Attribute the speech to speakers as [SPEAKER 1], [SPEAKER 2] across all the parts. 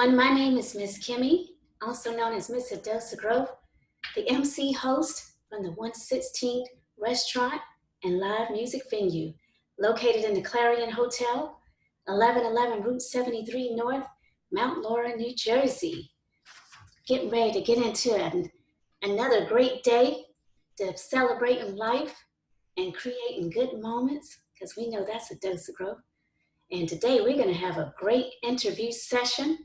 [SPEAKER 1] everyone. My name is Miss Kimmie, also known as Miss Adelsa Grove, the MC host from the 116th Restaurant and Live Music Venue, located in the Clarion Hotel, 1111 Route 73 North, Mount Laurel, New Jersey. Getting ready to get into another great day to celebrating life and creating good moments, because we know that's a dose of growth. And today we're going to have a great interview session,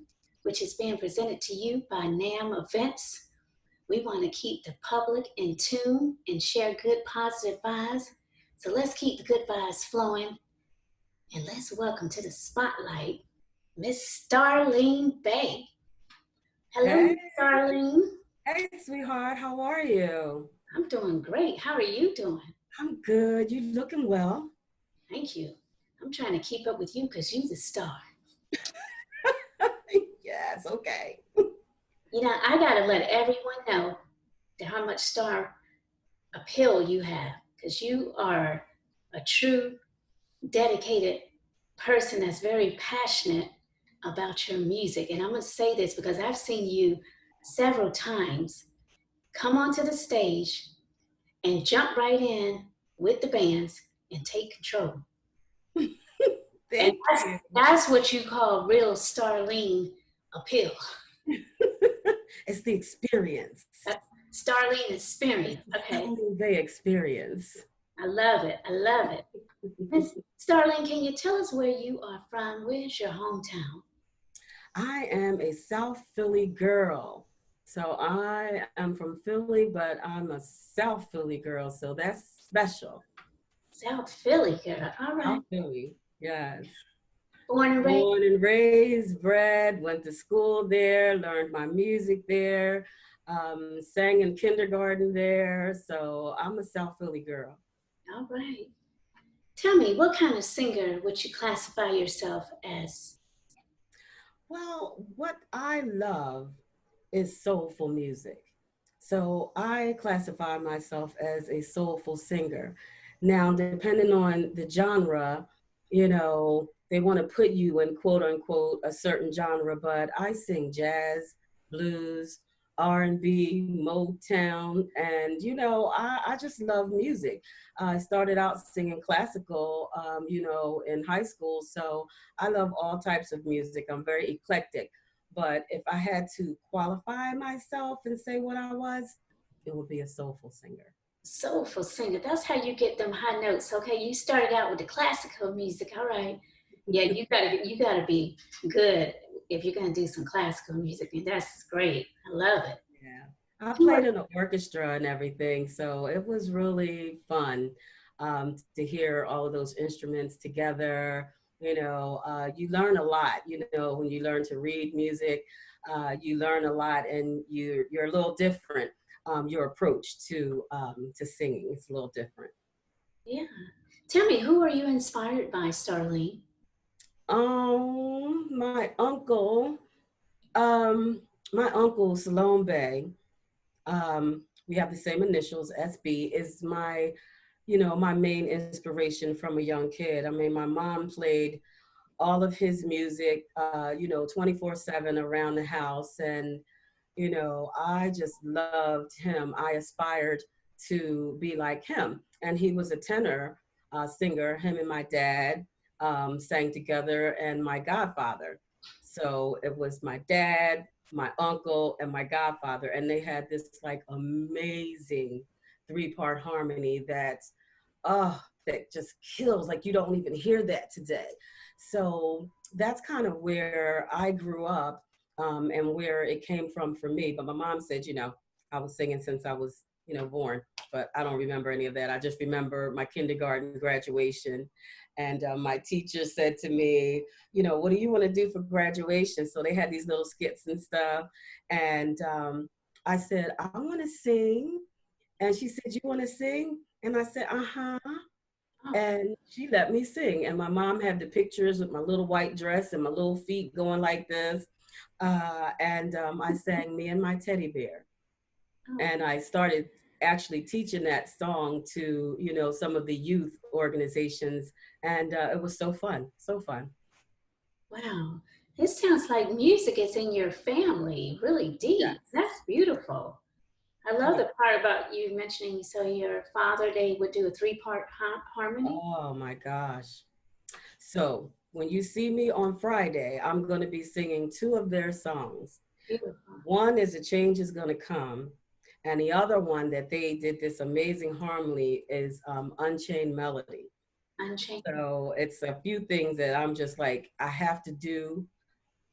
[SPEAKER 1] which is being presented to you by NAM Events. We want to keep the public in tune and share good positive vibes. So let's keep the good vibes flowing. And let's welcome to the spotlight, Miss Starlene Bey. Hello,
[SPEAKER 2] Hey,
[SPEAKER 1] Miss Starlene.
[SPEAKER 2] hey, sweetheart, how are you?
[SPEAKER 1] I'm doing great. How are you doing?
[SPEAKER 2] I'm good. You looking well?
[SPEAKER 1] Thank you. I'm trying to keep up with you because you're the star.
[SPEAKER 2] Yes, okay.
[SPEAKER 1] You know, I got to let everyone know how much star appeal you have, because you are a true, dedicated person that's very passionate about your music. And I'm going to say this because I've seen you several times come onto the stage and jump right in with the bands and take control. And
[SPEAKER 2] Thank you.
[SPEAKER 1] that's what you call real Starlene appeal.
[SPEAKER 2] It's the experience.
[SPEAKER 1] Starlene experience. Okay.
[SPEAKER 2] Starlene Bey experience.
[SPEAKER 1] I love it. I love it. Miss Starlene, can you tell us where you are from? Where's your hometown?
[SPEAKER 2] I am a South Philly girl. So I am from Philly, but I'm a South Philly girl, so that's special.
[SPEAKER 1] South Philly, girl. All right.
[SPEAKER 2] South Philly, yes.
[SPEAKER 1] Born and raised?
[SPEAKER 2] Born and raised, bred, went to school there, learned my music there, sang in kindergarten there. So I'm a South Philly girl.
[SPEAKER 1] All right. Tell me, what kind of singer would you classify yourself as?
[SPEAKER 2] Well, what I love is soulful music. So I classify myself as a soulful singer. Now, depending on the genre, they want to put you in quote unquote a certain genre, but I sing jazz, blues, R&B, Motown, and I just love music. I started out singing classical, in high school, so I love all types of music. I'm very eclectic. But if I had to qualify myself and say what I was, it would be a soulful singer.
[SPEAKER 1] Soulful singer. That's how you get them high notes. Okay, you started out with the classical music. All right. Yeah, you gotta be good if you're gonna do some classical music, and that's great. I love it.
[SPEAKER 2] Yeah. I
[SPEAKER 1] You are
[SPEAKER 2] played in an orchestra and everything, so it was really fun to hear all of those instruments together. You learn a lot, when you learn to read music, you learn a lot, and you're a little different. Your approach to singing is a little different.
[SPEAKER 1] yeah. Tell me, who are you inspired by, Starlene?
[SPEAKER 2] My uncle, um, Starlene Bey, we have the same initials, SB, is my main inspiration from a young kid. I mean, my mom played all of his music, 24/7 around the house. And, I just loved him. I aspired to be like him. And he was a tenor singer. Him and my dad sang together, and my godfather. So it was my dad, my uncle, and my godfather. And they had this like amazing three-part harmony that just kills. Like, you don't even hear that today. So that's kind of where I grew up, and where it came from for me. But my mom said, I was singing since I was, born, but I don't remember any of that. I just remember my kindergarten graduation. And my teacher said to me, what do you want to do for graduation? So they had these little skits and stuff. And I said, I want to sing. And she said, you want to sing? And I said, uh-huh.
[SPEAKER 1] Oh,
[SPEAKER 2] And she let me sing. And my mom had the pictures with my little white dress and my little feet going like this. And I sang Me and My Teddy Bear.
[SPEAKER 1] oh,
[SPEAKER 2] And I started actually teaching that song to, some of the youth organizations. And it was so fun, so fun.
[SPEAKER 1] wow. It sounds like music is in your family, really deep.
[SPEAKER 2] Yes.
[SPEAKER 1] That's beautiful. I love
[SPEAKER 2] Yeah.
[SPEAKER 1] the part about you mentioning, so your father, they would do a three-part harmony.
[SPEAKER 2] Oh my gosh. So when you see me on Friday, I'm going to be singing two of their songs.
[SPEAKER 1] Beautiful.
[SPEAKER 2] One is A Change Is Gonna Come, and the other one that they did this amazing harmony is Unchained Melody.
[SPEAKER 1] Unchained.
[SPEAKER 2] So it's a few things that I'm just like, I have to do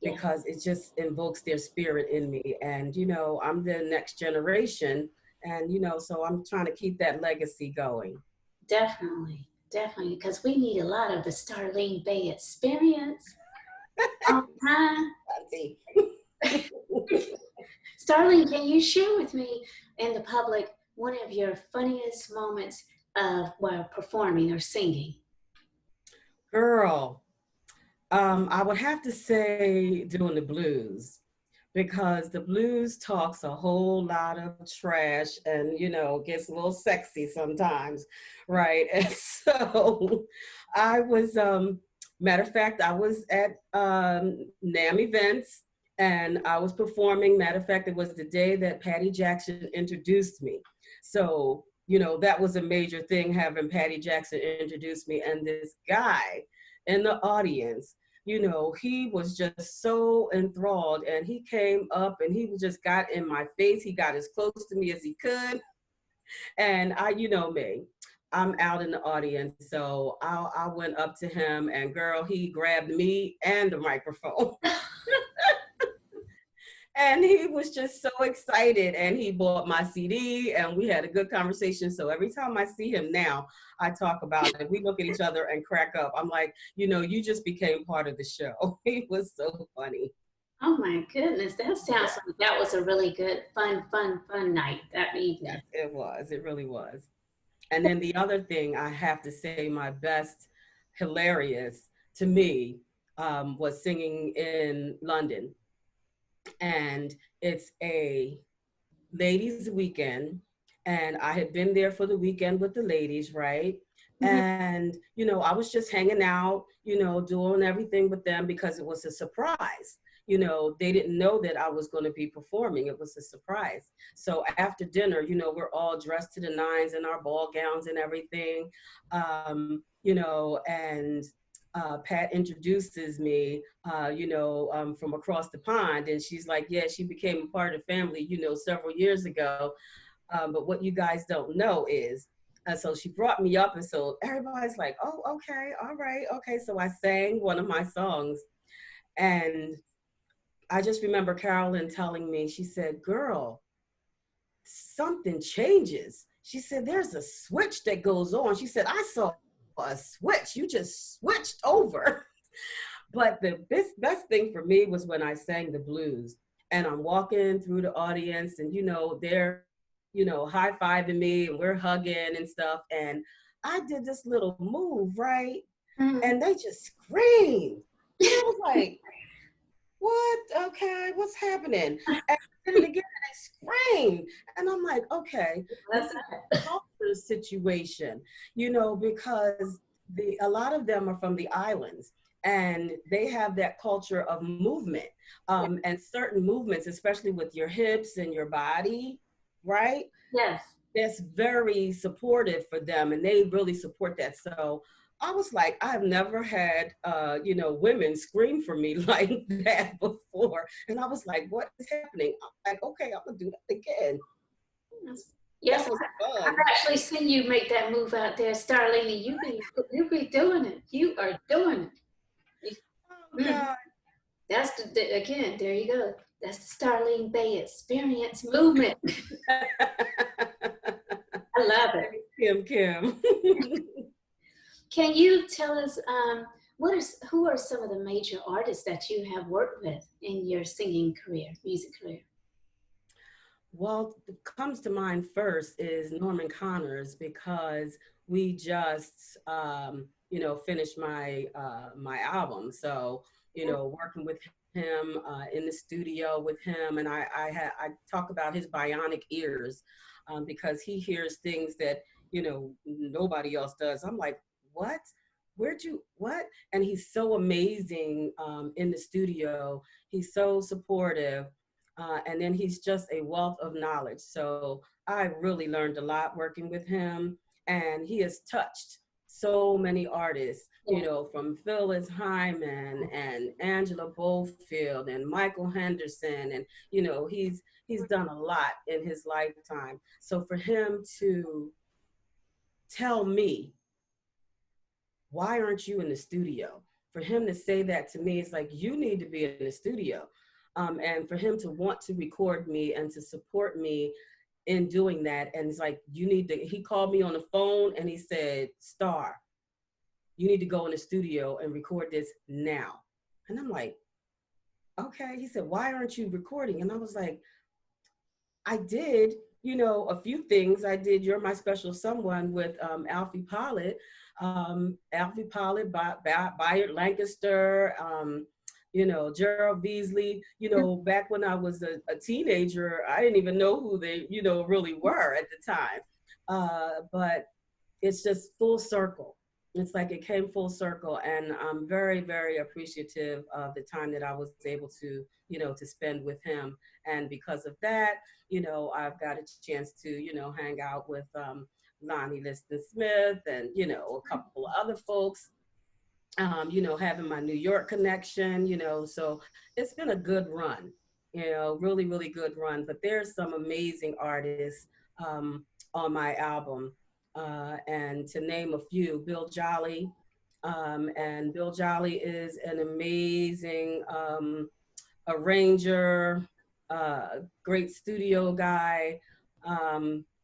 [SPEAKER 1] Yes,
[SPEAKER 2] because it just invokes their spirit in me. And, you know, I'm the next generation. And, you know, so I'm trying to keep that legacy going.
[SPEAKER 1] definitely. Definitely. Because we need a lot of the Starlene Bay experience all the time.
[SPEAKER 2] Auntie.
[SPEAKER 1] Starlene, can you share with me and the public one of your funniest moments of while performing or singing?
[SPEAKER 2] Girl, I would have to say doing the blues because the blues talks a whole lot of trash and, you know, gets a little sexy sometimes, right? And so I was, matter of fact, I was at NAM Events and I was performing. Matter of fact, it was the day that Patty Jackson introduced me. So, you know, that was a major thing having Patty Jackson introduce me. And this guy in the audience, you know, he was just so enthralled and he came up and he just got in my face. He got as close to me as he could. And I, you know me, I'm out in the audience. So I went up to him and girl, he grabbed me and the microphone. And he was just so excited and he bought my CD and we had a good conversation. So every time I see him now, I talk about it. We look at each other and crack up. I'm like, you know, you just became part of the show. He was so funny.
[SPEAKER 1] Oh my goodness, that
[SPEAKER 2] Yeah,
[SPEAKER 1] sounds like that was a really good, fun night that evening.
[SPEAKER 2] yes, it was. It really was. And then the other thing I have to say, my best hilarious to me was singing in London. And it's a ladies' weekend, and I had been there for the weekend with the ladies, right?
[SPEAKER 1] Mhm.
[SPEAKER 2] And you know, I was just hanging out, you know, doing everything with them because it was a surprise. You know, they didn't know that I was going to be performing. It was a surprise. So after dinner, you know, we're all dressed to the nines in our ball gowns and everything, you know, and Pat introduces me, you know, from across the pond. And she's like, yeah, she became a part of the family, you know, several years ago. But what you guys don't know is, so she brought me up. And so everybody's like, oh, okay, all right, okay. So I sang one of my songs. And I just remember Carolyn telling me, she said, girl, something changes. She said, there's a switch that goes on. She said, I saw a switch. You just switched over. But the best thing for me was when I sang the blues and I'm walking through the audience and, you know, they're, you know, high-fiving me and we're hugging and stuff. And I did this little move, right?
[SPEAKER 1] Mhm.
[SPEAKER 2] And they just screamed. And I was like, what? Okay, what's happening? And I did it again and they screamed. And I'm like, okay, this
[SPEAKER 1] That's
[SPEAKER 2] is
[SPEAKER 1] it.
[SPEAKER 2] a culture situation, you know, because a lot of them are from the islands and they have that culture of movement, and certain movements, especially with your hips and your body, right?
[SPEAKER 1] Yes.
[SPEAKER 2] That's very supportive for them and they really support that. So I was like, I've never had you know, women scream for me like that before. And I was like, what is happening? I'm like, okay, I'm gonna do that again.
[SPEAKER 1] Yes,
[SPEAKER 2] That was
[SPEAKER 1] I've
[SPEAKER 2] fun.
[SPEAKER 1] actually seen you make that move out there, Starlene. You be doing it. You are doing it.
[SPEAKER 2] Oh
[SPEAKER 1] Mm.
[SPEAKER 2] God.
[SPEAKER 1] That's again. There you go. That's the Starlene Bay experience movement. I love it.
[SPEAKER 2] Kim.
[SPEAKER 1] Can you tell us who are some of the major artists that you have worked with in your singing career, music career?
[SPEAKER 2] Well, what comes to mind first is Norman Connors because we just you know, finished my album. So, you know, working with him in the studio with him, and I talk about his bionic ears because he hears things that, you know, nobody else does. I'm like, what? where'd you, what? And he's so amazing in the studio. He's so supportive. And then he's just a wealth of knowledge. So I really learned a lot working with him. And he has touched so many artists, you
[SPEAKER 1] Yes.
[SPEAKER 2] know, from Phyllis Hyman and Angela Bofield and Michael Henderson. And, you know, he's done a lot in his lifetime. So for him to tell me, why aren't you in the studio? For him to say that to me, it's like, you need to be in the studio. And for him to want to record me and to support me in doing that. And it's like, you need to, he called me on the phone and he said, Star, you need to go in the studio and record this now. And I'm like, okay. He said, why aren't you recording? And I was like, I did, you know, a few things. I did You're My Special Someone with Alfie Pollard, Bayard Lancaster, you know, Gerald Beasley. You know, back when I was a teenager, I didn't even know who they, you know, really were at the time. But it's just full circle. It's like it came full circle, and I'm very, very appreciative of the time that I was able to, you know, to spend with him. And because of that, you know, I've got a chance to, you know, hang out with Lonnie Liston Smith and, you know, a couple of other folks. You know, having my New York connection, you know, so it's been a good run, you know, really, really good run. But there's some amazing artists on my album. And to name a few, Bill Jolly. And Bill Jolly is an amazing arranger, great studio guy.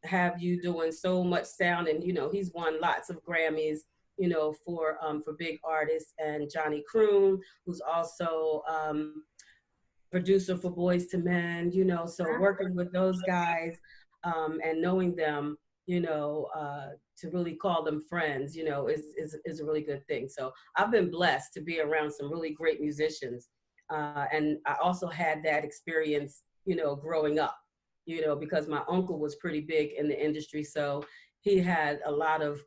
[SPEAKER 2] Have you doing so much sound, and you know he's won lots of Grammys, you know, for big artists. And Johnny Croon, who's also producer for Boys to Men, you know, so working with those guys and knowing them, you know, to really call them friends, you know, is a really good thing. So I've been blessed to be around some really great musicians. And I also had that experience, you know, growing up, you know, because my uncle was pretty big in the industry. So he had a lot of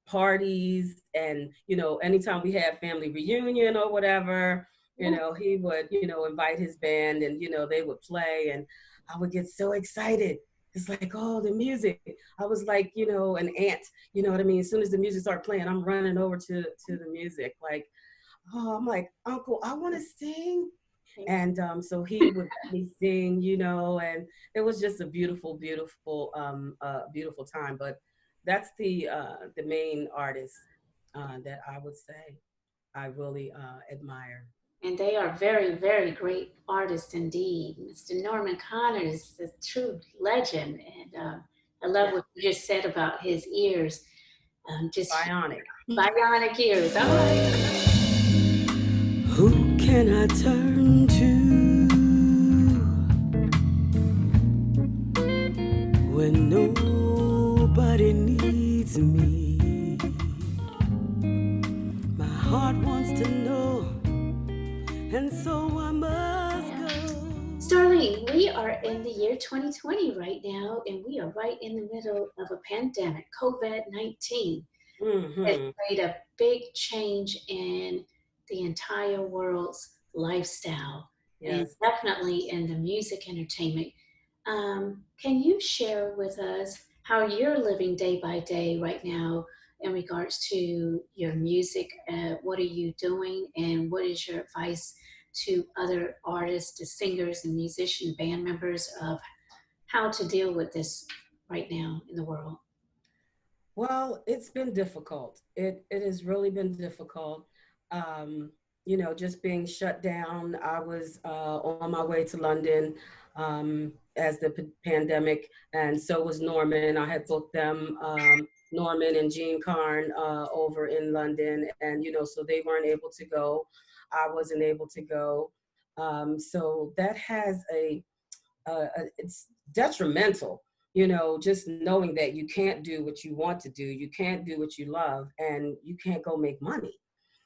[SPEAKER 2] parties, and, you know, anytime we had family reunion or whatever, you know, he would, you know, invite his band, and, you know, they would play, and I would get so excited. It's like, oh, the music. I was like, you know, an ant, you know what I mean? As soon as the music started playing, I'm running over to the music. Like, oh, I'm like, Uncle, I want to sing. And so he would let me sing, you know, and it was just a beautiful, beautiful, beautiful time. But that's the main artist that I would say I really admire.
[SPEAKER 1] And they are very, very great artists indeed. Mr. Norman Connor is a true legend. And I love
[SPEAKER 2] Yeah,
[SPEAKER 1] what you just said about his ears. Just
[SPEAKER 2] bionic.
[SPEAKER 1] bionic ears. All right.
[SPEAKER 2] Who can I turn to when nobody needs me? My heart wants to know, and so I must go.
[SPEAKER 1] Starlene, we are in the year 2020 right now, and we are right in the middle of a pandemic. COVID-19 has
[SPEAKER 2] Mm-hmm.
[SPEAKER 1] made a big change in the entire world's lifestyle, and
[SPEAKER 2] Yes.
[SPEAKER 1] definitely in the music entertainment. Can you share with us how you're living day by day right now in regards to your music? What are you doing, and what is your advice to other artists, to singers and musician band members of how to deal with this right now in the world?
[SPEAKER 2] Well, it's been difficult. It has really been difficult. Um, you know, just being shut down. I was on my way to London as the pandemic, and so was Norman. I had booked them, Norman and Jean Carn, over in London, and you know, so they weren't able to go. I wasn't able to go. So that has it's detrimental, you know, just knowing that you can't do what you want to do, you can't do what you love, and you can't go make money,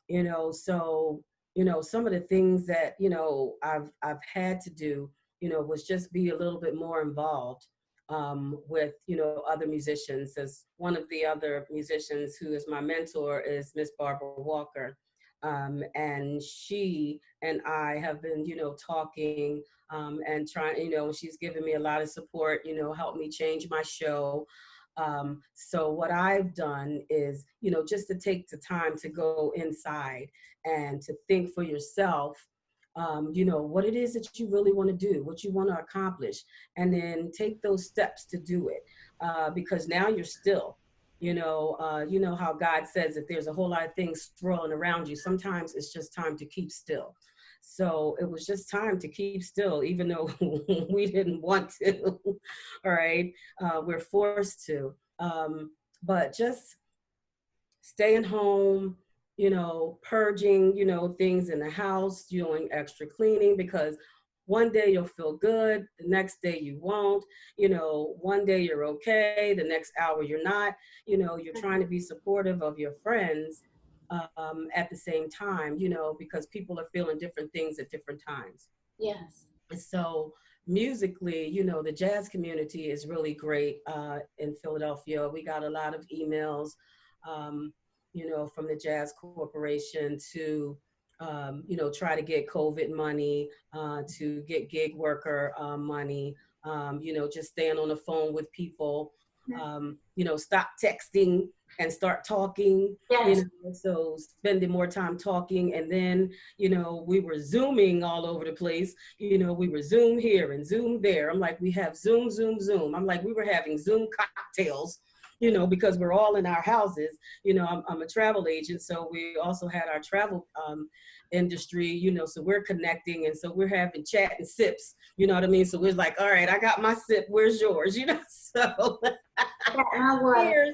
[SPEAKER 2] you know. So, you know, some of the things that, you know, I've had to do, you know, was just be a little bit more involved, with, you know, other musicians. As one of the other musicians who is my mentor is Miss Barbara Walker. And she and I have been, you know, talking and trying, you know, she's given me a lot of support, you know, helped me change my show. So what I've done is, you know, just to take the time to go inside and to think for yourself, you know, what it is that you really want to do, what you want to accomplish, and then take those steps to do it. Because now you're still, you know how God says that there's a whole lot of things swirling around you. Sometimes it's just time to keep still. So it was just time to keep still, even though we didn't want to. All right. We're forced to. But just staying home, you know, purging, you know, things in the house, doing extra cleaning, because one day you'll feel good, the next day you won't. You know, one day you're okay, the next hour you're not. You know, you're trying to be supportive of your friends at the same time, you know, because people are feeling different things at different times.
[SPEAKER 1] Yes.
[SPEAKER 2] So musically, you know, the jazz community is really great in Philadelphia. We got a lot of emails, um, you know, from the Jazz Corporation to, you know, try to get COVID money, to get gig worker money, you know, just staying on the phone with people, you know, stop texting and start talking, you
[SPEAKER 1] Yes.
[SPEAKER 2] know, so spending more time talking. And then, you know, we were Zooming all over the place. You know, we were Zoom here and Zoom there. I'm like, we have Zoom, Zoom, Zoom. I'm like, we were having Zoom cocktails, you know, because we're all in our houses. You know, I'm a travel agent, so we also had our travel industry, you know, so we're connecting, and so we're having chat and sips, you know what I mean? So we're like, all right, I got my sip, where's yours? You know, so cheers.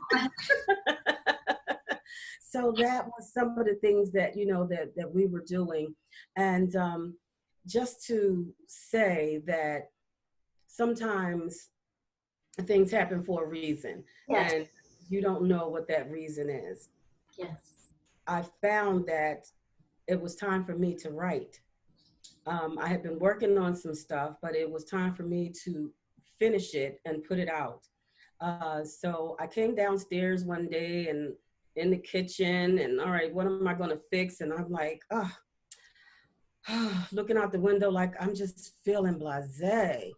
[SPEAKER 2] So that was some of the things that, you know, that we were doing. And just to say that sometimes things happen for a reason,
[SPEAKER 1] Yes.
[SPEAKER 2] and you don't know what that reason is.
[SPEAKER 1] Yes.
[SPEAKER 2] I found that it was time for me to write. I had been working on some stuff, but it was time for me to finish it and put it out. So I came downstairs one day and in the kitchen, and all right, what am I going to fix? And I'm like, oh, looking out the window, like I'm just feeling blasé.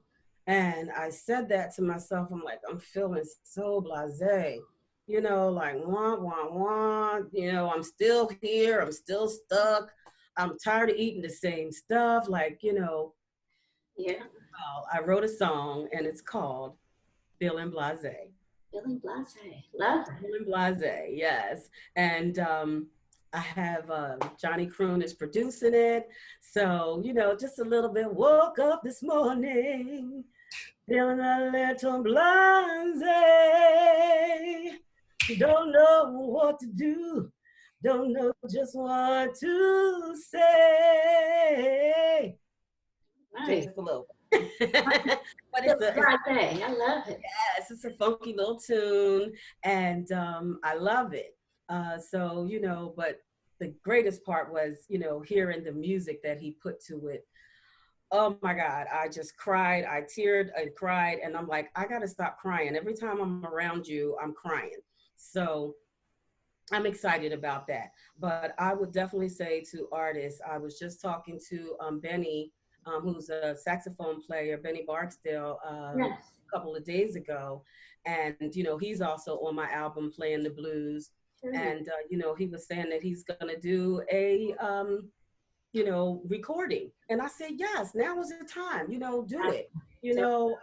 [SPEAKER 2] And I said that to myself. I'm like, I'm feeling so blasé. You know, like wah wah wah. You know, I'm still here. I'm still stuck. I'm tired of eating the same stuff. Like, you know,
[SPEAKER 1] Yeah.
[SPEAKER 2] well, I wrote a song and it's called Feeling Blasé.
[SPEAKER 1] Feeling blasé. Love it.
[SPEAKER 2] Feeling Blasé, yes. And I have Johnny Croon is producing it. So, you know, just a little bit. Woke up this morning feeling a little blasé. Don't know what to do. Don't know just what to say.
[SPEAKER 1] Nice.
[SPEAKER 2] Just a little bit. But
[SPEAKER 1] Feeling
[SPEAKER 2] it's
[SPEAKER 1] blasé. I love it.
[SPEAKER 2] yes, it's a funky little tune, and I love it. So you know, but the greatest part was, you know, hearing the music that he put to it. Oh my God, I just cried. I teared and cried, and I'm like, I gotta stop crying. Every time I'm around you, I'm crying. So I'm excited about that. But I would definitely say to artists, I was just talking to Benny, who's a saxophone player, Benny Barksdale,
[SPEAKER 1] Yes.
[SPEAKER 2] a couple of days ago. And, you know, he's also on my album playing the blues.
[SPEAKER 1] Mm.
[SPEAKER 2] And, you know, he was saying that he's going to do a, you know, recording. And I said, yes, now is the time, you know, do it. You know,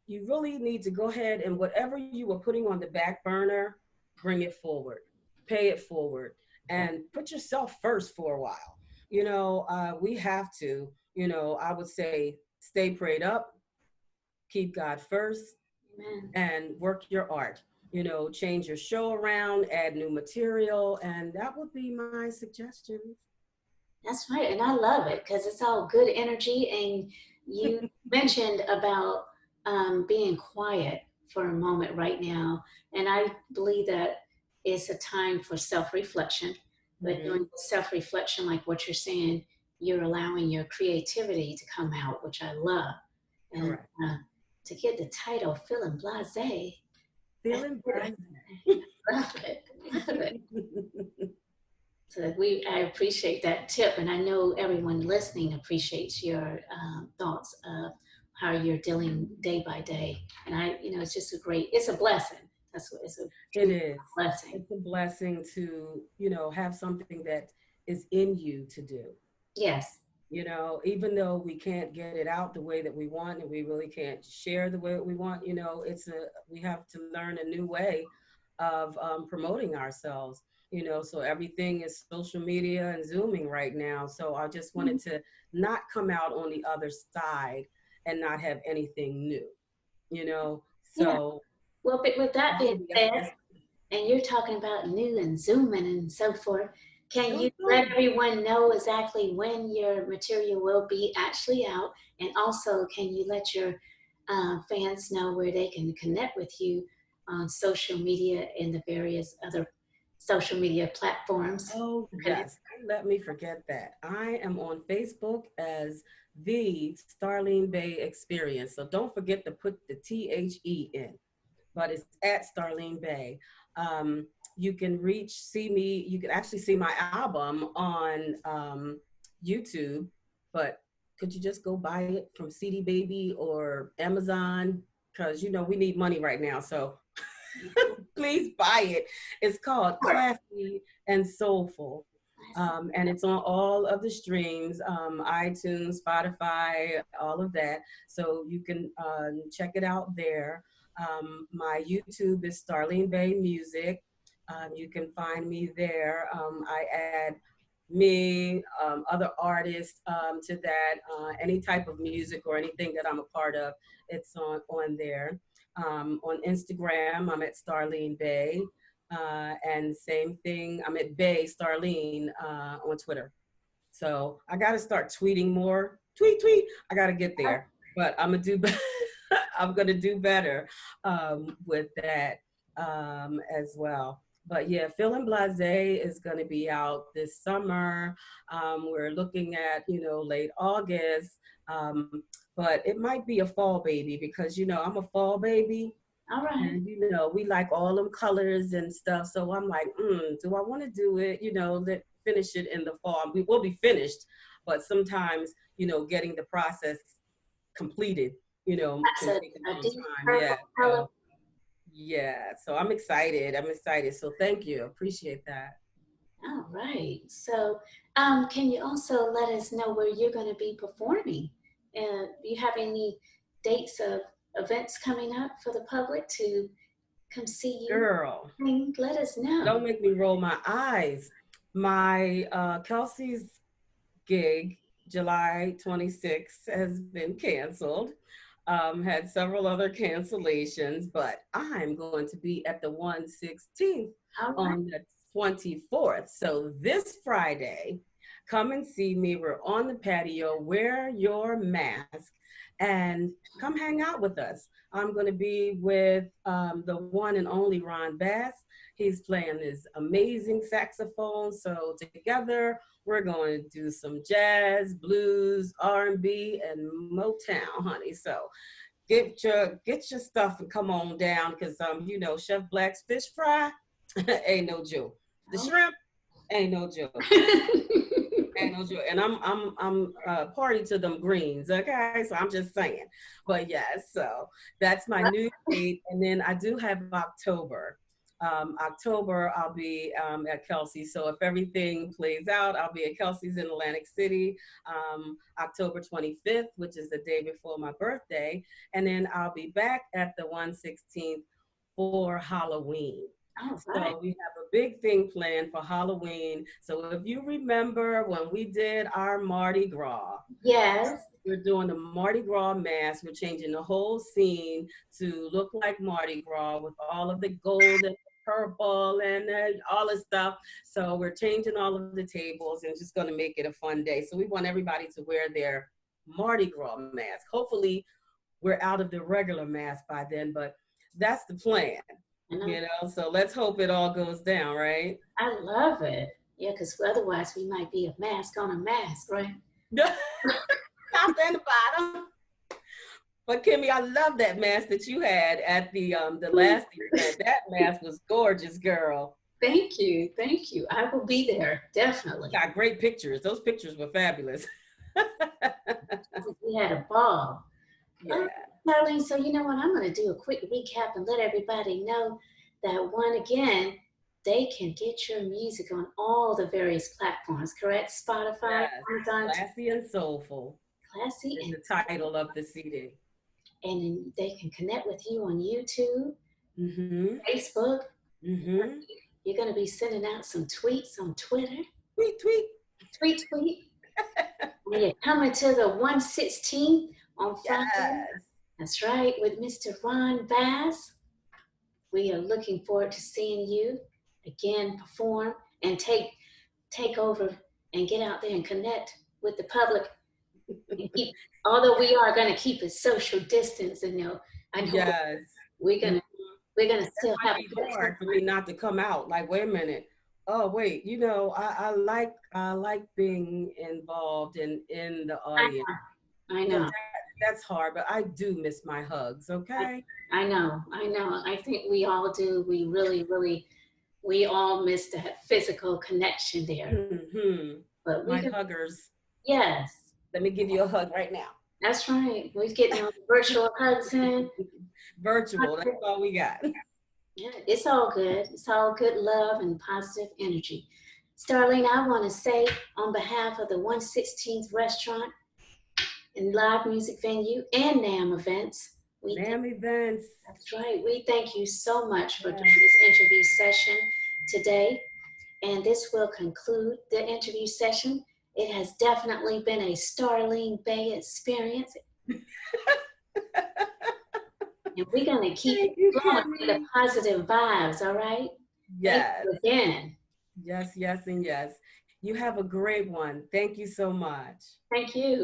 [SPEAKER 2] you really need to go ahead and whatever you were putting on the back burner, bring it forward, pay it forward, and put yourself first for a while. You know, we have to, you know, I would say stay prayed up, keep God first,
[SPEAKER 1] Amen.
[SPEAKER 2] and work your art. You know, change your show around, add new material, and that would be my suggestions.
[SPEAKER 1] That's right. And I love it because it's all good energy. And you mentioned about being quiet for a moment right now. And I believe that it's a time for self reflection. But
[SPEAKER 2] Mm-hmm.
[SPEAKER 1] during self reflection, like what you're saying, you're allowing your creativity to come out, which I love. And
[SPEAKER 2] Correct.
[SPEAKER 1] to get the title Feeling Blasé.
[SPEAKER 2] Feeling blessed.
[SPEAKER 1] Love it. Love it. So I appreciate that tip, and I know everyone listening appreciates your thoughts of how you're dealing day by day. And it's just it's a blessing. That's what it's a
[SPEAKER 2] It
[SPEAKER 1] true
[SPEAKER 2] is.
[SPEAKER 1] blessing.
[SPEAKER 2] It's a blessing to, have something that is in you to do.
[SPEAKER 1] Yes.
[SPEAKER 2] Even though we can't get it out the way that we want, and we really can't share the way that we want, we have to learn a new way of promoting ourselves. So everything is social media and Zooming right now. So I just wanted to not come out on the other side and not have anything new,
[SPEAKER 1] Yeah.
[SPEAKER 2] so.
[SPEAKER 1] Well, but with that being said,
[SPEAKER 2] Yes.
[SPEAKER 1] and you're talking about new and Zooming and so forth, can you
[SPEAKER 2] Zoom,
[SPEAKER 1] let
[SPEAKER 2] zoom.
[SPEAKER 1] everyone know exactly when your material will be actually out? And also, can you let your fans know where they can connect with you on social media and the various other social media platforms?
[SPEAKER 2] Oh, yes. Don't let me forget that. I am on Facebook as the Starlene Bey Experience. So don't forget to put the THE in, but it's at Starlene Bey. You can see me, you can actually see my album on YouTube, but could you just go buy it from CD Baby or Amazon? Because, we need money right now. So please buy it. It's called Classy and Soulful. And it's on all of the streams, iTunes, Spotify, all of that. So you can check it out there. My YouTube is Starlene Bey Music. You can find me there. I add me, other artists to that, any type of music or anything that I'm a part of, it's on there. On Instagram, I'm at Starlene Bey. And same thing, I'm at Bey Starlene on Twitter. So I got to start tweeting more. Tweet, tweet. I got to get there, but I'm gonna do. I'm gonna do better with that as well. But yeah, Feeling Blasé is going to be out this summer. We're looking at late August, um, but it might be a fall baby because I'm a fall baby.
[SPEAKER 1] All right.
[SPEAKER 2] And we like all them colors and stuff. So I'm like, do I want to do it? Let finish it in the fall. We will be finished, but sometimes getting the process completed, can
[SPEAKER 1] That's
[SPEAKER 2] take a
[SPEAKER 1] a
[SPEAKER 2] little
[SPEAKER 1] deep
[SPEAKER 2] time.
[SPEAKER 1] purple
[SPEAKER 2] Yeah.
[SPEAKER 1] color.
[SPEAKER 2] So yeah. So I'm excited. I'm excited. So thank you. Appreciate that.
[SPEAKER 1] All right. So, can you also let us know where you're going to be performing? And do you have any dates of events coming up for the public to come see you?
[SPEAKER 2] Girl,
[SPEAKER 1] Let us know.
[SPEAKER 2] don't make me roll my eyes. My Kelsey's gig, July 26th, has been canceled. Had several other cancellations, but I'm going to be at the 116th
[SPEAKER 1] All right.
[SPEAKER 2] on the 24th. So this Friday, come and see me. We're on the patio. Wear your mask and come hang out with us. I'm going to be with the one and only Ron Bass. He's playing his amazing saxophone. So together, we're going to do some jazz, blues, R&B, and Motown, honey. So get your stuff and come on down because Chef Black's fish fry ain't no joke. The shrimp ain't no joke. Ain't no joke. And I'm party to them greens, okay? So I'm just saying. But yes, so that's my new date. And then I do have October. October, I'll be at Kelsey. So if everything plays out, I'll be at Kelsey's in Atlantic City, October 25th, which is the day before my birthday. And then I'll be back at the 116th for Halloween.
[SPEAKER 1] All right.
[SPEAKER 2] So we have a big thing planned for Halloween. So if you remember when we did our Mardi Gras,
[SPEAKER 1] Yes.
[SPEAKER 2] we're doing the Mardi Gras mask. We're changing the whole scene to look like Mardi Gras with all of the gold and purple and all the stuff. So we're changing all of the tables and just going to make it a fun day. So we want everybody to wear their Mardi Gras mask. Hopefully we're out of the regular mask by then, but that's the plan. So let's hope it all goes down, right?
[SPEAKER 1] I love it. Yeah, because otherwise we might be a mask on a mask, right?
[SPEAKER 2] Top and the bottom. But Kimmie, I love that mask that you had at the last event. That mask was gorgeous, girl.
[SPEAKER 1] Thank you. Thank you. I will be there, definitely.
[SPEAKER 2] Got great pictures. Those pictures were fabulous.
[SPEAKER 1] We had a ball.
[SPEAKER 2] Yeah.
[SPEAKER 1] Starlene, so you know what? I'm going to do a quick recap and let everybody know that one again, they can get your music on all the various platforms, correct? Spotify,
[SPEAKER 2] Yes.
[SPEAKER 1] Amazon,
[SPEAKER 2] Classy and soulful
[SPEAKER 1] Classy,
[SPEAKER 2] is the title of the CD.
[SPEAKER 1] and they can connect with you on YouTube,
[SPEAKER 2] Mm-hmm.
[SPEAKER 1] Facebook.
[SPEAKER 2] Mm-hmm.
[SPEAKER 1] You're going to be sending out some tweets on Twitter.
[SPEAKER 2] Tweet, tweet.
[SPEAKER 1] Tweet, tweet. And you're coming to the 116th on Friday.
[SPEAKER 2] Yes.
[SPEAKER 1] That's right, with Mr. Ron Bass. We are looking forward to seeing you again perform and take over and get out there and connect with the public. And keep, although we are going to keep a social distance, and I know
[SPEAKER 2] Yes.
[SPEAKER 1] we're gonna
[SPEAKER 2] That
[SPEAKER 1] still
[SPEAKER 2] might
[SPEAKER 1] have
[SPEAKER 2] be
[SPEAKER 1] a good
[SPEAKER 2] hard
[SPEAKER 1] time.
[SPEAKER 2] for me not to come out. Like, wait a minute. Oh, wait. You know, I like being involved in the audience.
[SPEAKER 1] I
[SPEAKER 2] So
[SPEAKER 1] know.
[SPEAKER 2] that's hard, but I do miss my hugs. Okay.
[SPEAKER 1] I know. I know. I think we all do. We really, really, we all miss that physical connection there.
[SPEAKER 2] Mm-hmm.
[SPEAKER 1] But we
[SPEAKER 2] My
[SPEAKER 1] can,
[SPEAKER 2] huggers.
[SPEAKER 1] yes,
[SPEAKER 2] Let me give you a hug right now.
[SPEAKER 1] that's right. We're getting all the virtual hugs in.
[SPEAKER 2] Virtual. That's all we got.
[SPEAKER 1] Yeah, it's all good. It's all good love and positive energy. Starlene, I want to say on behalf of the 116th Restaurant and Live Music Venue and NAM Events,
[SPEAKER 2] NAM Events.
[SPEAKER 1] that's right. We thank you so much for
[SPEAKER 2] Yes.
[SPEAKER 1] doing this interview session today. And this will conclude the interview session. It has definitely been a Starlene Bey experience. And we're going to keep
[SPEAKER 2] Thank you,
[SPEAKER 1] flowing with the
[SPEAKER 2] Kimmie.
[SPEAKER 1] positive vibes, all right? Thank
[SPEAKER 2] Yes.
[SPEAKER 1] you again.
[SPEAKER 2] Yes, yes, and yes. You have a great one. Thank you so much.
[SPEAKER 1] Thank you.